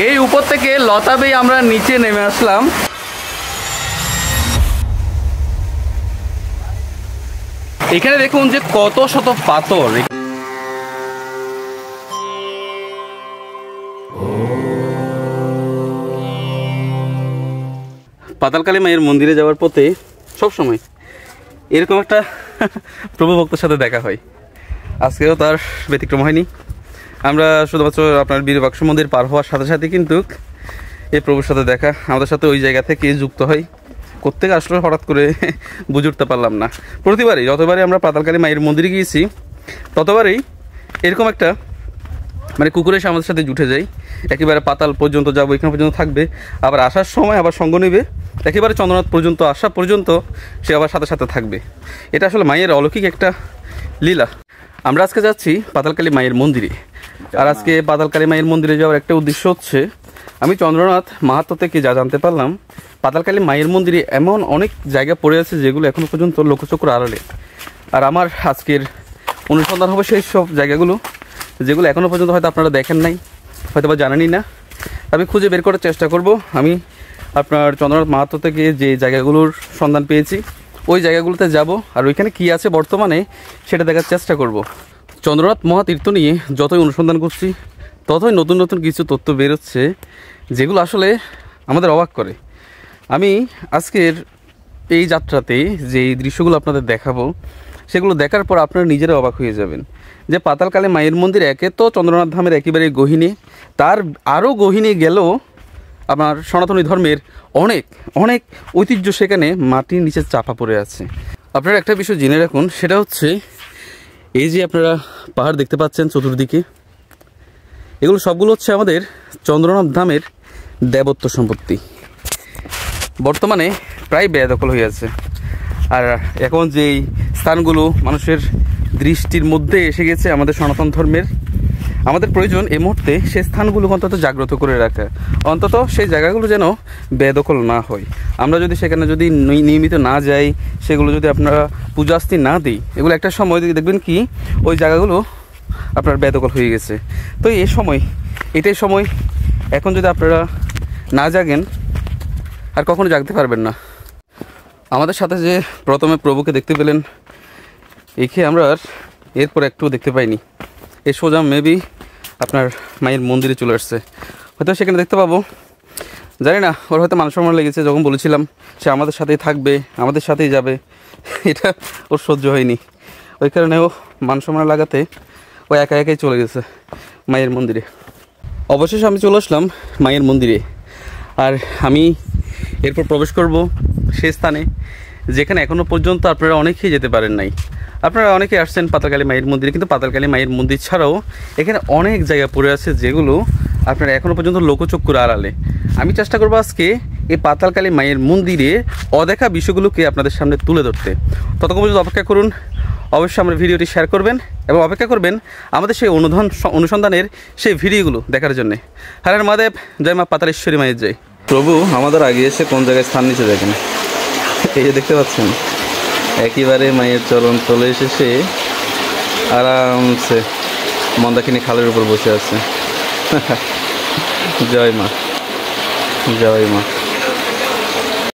এই উপর থেকে লতা বেয়ে আমরা নিচে নেমে আসলাম। এখানে দেখুন যে কত শত পাথর। পাতালকালী মায়ের মন্দিরে যাওয়ার পথে সবসময় এরকম একটা প্রভু ভক্তের সাথে দেখা হয়। আজকেও তার ব্যতিক্রম হয়নি। আমরা শুধুমাত্র আপনার বিরূপাক্ষ মন্দির পার হওয়ার সাথে সাথে কিন্তু এই প্রভুর সাথে দেখা, আমাদের সাথে ওই জায়গা থেকে যুক্ত হয়। কোত্থেকে আসলে হঠাৎ করে বুঝে উঠতে পারলাম না। প্রতিবারই যতবারই আমরা পাতালকালী মায়ের মন্দিরে গিয়েছি ততবারই এরকম একটা মানে কুকুর এসে আমাদের সাথে জুটে যায়। একেবারে পাতাল পর্যন্ত যাবো, এখানে পর্যন্ত থাকবে, আবার আসার সময় আবার সঙ্গ নেবে, একেবারে চন্দ্রনাথ পর্যন্ত আসা পর্যন্ত সে আবার সাথে সাথে থাকবে। এটা আসলে মায়ের অলৌকিক একটা লীলা। আমরা আজকে যাচ্ছি পাতালকালী মায়ের মন্দিরে। আর আজকে পাতালকালী মায়ের মন্দিরে যাওয়ার একটা উদ্দেশ্য হচ্ছে, আমি চন্দ্রনাথ মাহাত্ম্য থেকে যা জানতে পারলাম, পাতালকালী মায়ের মন্দিরে এমন অনেক জায়গা পড়ে আছে যেগুলো এখনও পর্যন্ত লোকচক্ষুর আড়ালে। আর আমার আজকের অনুসন্ধান হবে সেই সব জায়গাগুলো যেগুলো এখনও পর্যন্ত হয়তো আপনারা দেখেন নাই, হয়তো বা জানেনই না। আমি খুঁজে বের করার চেষ্টা করব। আমি আপনার চন্দ্রনাথ মাহাত্ম্য থেকে যে জায়গাগুলোর সন্ধান পেয়েছি ওই জায়গাগুলোতে যাব, আর ওইখানে কী আছে বর্তমানে সেটা দেখার চেষ্টা করব। চন্দ্রনাথ মহাতীর্থ নিয়ে যতই অনুসন্ধান করছি ততই নতুন নতুন কিছু তথ্য বেরোচ্ছে যেগুলো আসলে আমাদের অবাক করে। আমি আজকের এই যাত্রাতে যে দৃশ্যগুলো আপনাদের দেখাবো সেগুলো দেখার পর আপনারা নিজেরা অবাক হয়ে যাবেন যে পাতালকালী মায়ের মন্দির একে তো চন্দ্রনাথ ধামের একেবারে গহীনে, তার আরও গহীনে গেলেও আমার সনাতনী ধর্মের অনেক অনেক ঐতিহ্য সেখানে মাটির নিচে চাপা পড়ে আছে। আপনারা একটা বিষয় জেনে রাখুন, সেটা হচ্ছে এই যে আপনারা পাহাড় দেখতে পাচ্ছেন চতুর্দিকে, এগুলো সবগুলো হচ্ছে আমাদের চন্দ্রনাথ ধামের দেবত্ব সম্পত্তি। বর্তমানে প্রায় বেদখল হয়ে আছে। আর এখন যেই স্থানগুলো মানুষের দৃষ্টির মধ্যে এসে গেছে আমাদের সনাতন ধর্মের, আমাদের প্রয়োজন এই মুহূর্তে সেই স্থানগুলোকে অন্তত জাগ্রত করে রাখা, অন্তত সেই জায়গাগুলো যেন বেদখল না হয়। আমরা যদি সেখানে যদি নিয়মিত না যাই, সেগুলো যদি আপনারা পূজাস্তি না দিই, এগুলো একটা সময় দেখবেন কি ওই জায়গাগুলো আপনার বেদখল হয়ে গেছে। তো এই সময়, এটাই সময়, এখন যদি আপনারা না জাগেন আর কখনো জাগতে পারবেন না। আমাদের সাথে যে প্রথমে প্রভুকে দেখতে পেলেন, একে আমরা এরপর একটু দেখতে পাইনি। এই সোজা মেবি আপনার মায়ের মন্দিরে চলে আসছে, হয়তো সেখানে দেখতে পাবো, জানি না। ওর হয়তো মান সম্মান লেগেছে, যখন বলেছিলাম সে আমাদের সাথেই থাকবে, আমাদের সাথেই যাবে, এটা ওর সহ্য হয়নি। ওই কারণে ও মান সম্মান লাগাতে ও একা একাই চলে গেছে মায়ের মন্দিরে। অবশেষে আমি চলে আসলাম মায়ের মন্দিরে। আর আমি এরপর প্রবেশ করব সেই স্থানে যেখানে এখনও পর্যন্ত আপনারা অনেকেই যেতে পারেন নাই। আপনারা অনেকেই আসছেন পাতালকালী মায়ের মন্দিরে, কিন্তু পাতালকালী মায়ের মন্দির ছাড়াও এখানে অনেক জায়গা পড়ে আছে যেগুলো আপনারা এখনও পর্যন্ত লোকচক্ষুর আড়ালে। আমি চেষ্টা করবো আজকে এই পাতালকালী মায়ের মন্দিরে অদেখা বিষয়গুলোকে আপনাদের সামনে তুলে ধরতে। ততক্ষণ পর্যন্ত অপেক্ষা করুন। অবশ্যই আমার ভিডিওটি শেয়ার করবেন এবং অপেক্ষা করবেন আমাদের সেই অনুসন্ধানের সেই ভিডিওগুলো দেখার জন্যে। হরে মহাদেব, জয় মা পাতালেশ্বরী মায়ের জয়। প্রভু আমাদের আগে এসে কোন জায়গায় স্থান নিচে দেখেন, এই যে দেখতে পাচ্ছেন একেবারে মায়ের চরণ তলে এসে আরামসে মন্দাকিনী খালের উপর বসে আছে। জয় মা, জয় মা।